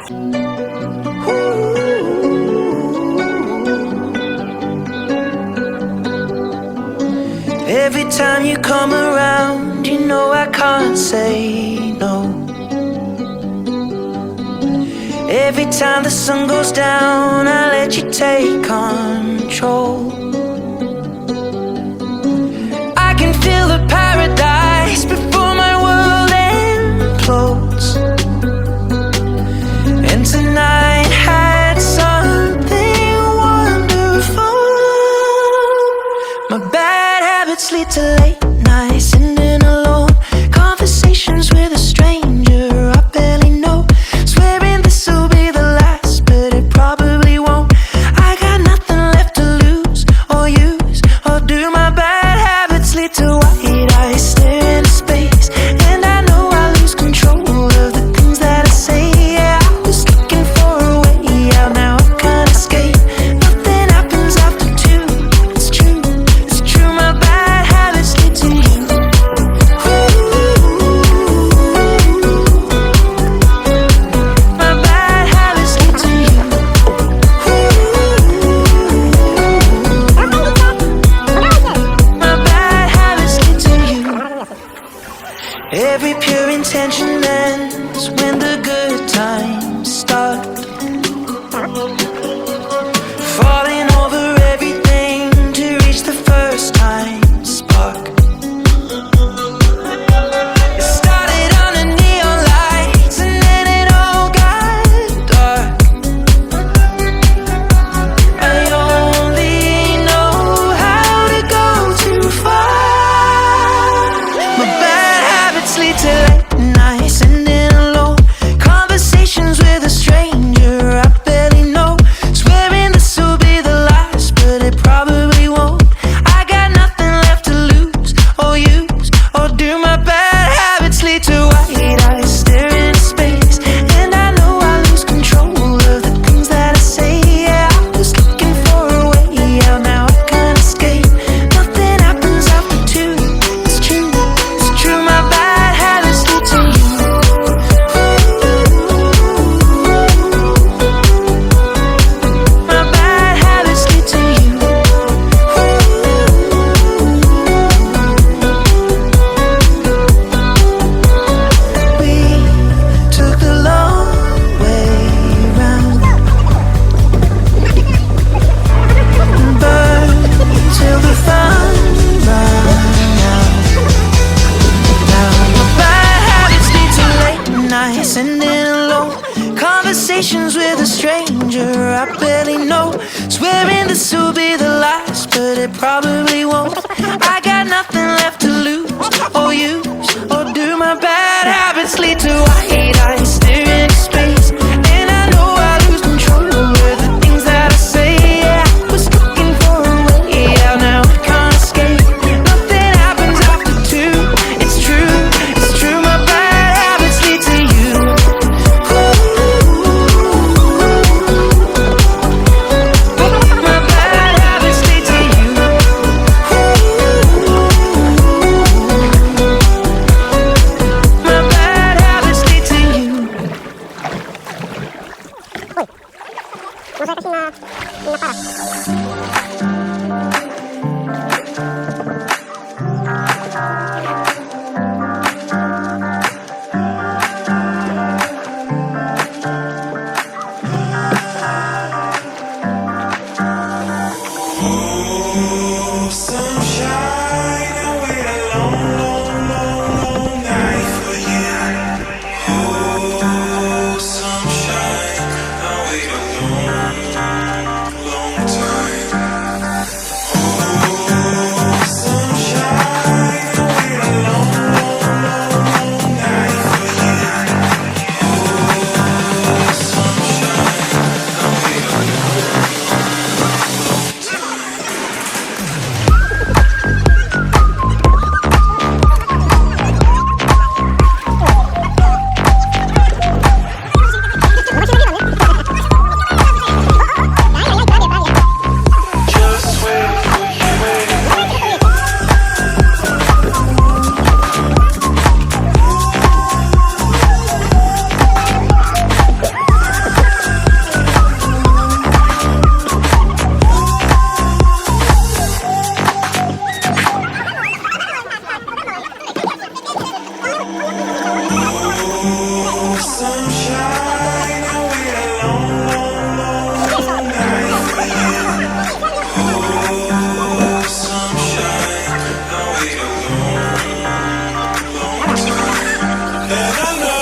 Every time you come around, you know I can't say no. Every time the sun goes down, I let you take control. I can feel the paradise before my world implodes. And tonight had something wonderful. My bad habits lead to late nights, sitting alone, conversations with a stranger I barely know, swearing this will be the last, but it probably won't. I got nothing left to lose or use or do. My bad habits lead to white eyes stare into space, and I know I lose control of the things that I say. Yeah, I was looking for a way out, now I can't escape. Nothing happens after two. It's true, it's true. My bad habits lead to you. My bad habits lead to you. My bad habits lead to you. Every pure intention ends when the good times start. Falling over everything to reach the first time spark. It started under neon lights and then it all got dark. I only know how to go too far. My bad habits lead to late nights, sitting alone, conversations with a stranger I barely know, swearing this will be the last, but it probably won't. I got nothing left to lose or use or do. My bad habits lead to white eyes staring into space, and I know I lose control of the things that I say. Yeah, I was looking for a way out, now I can't escape. Nothing happens after two. It's true, it's true. My bad habits lead to you. My bad habits lead to you. We took the long way round, burned till the fun ran out. Now my bad habits lead to late nights, sitting alone, conversations with a stranger I barely know, swearing this will be the last, but it probably won't. I got nothing left to lose or use or do. My bad habits lead to white eyes staring into space, and I know I lose control of the things that I say. Yeah, I was looking for a way out, now I can't escape. Nothing happens after two. It's true, it's true. My bad habits lead to you. My bad habits lead to you. My bad habits lead to you. Sunshine, I wait a long, long, long, long night for you. Oh, sunshine, I wait a long, long time. And I know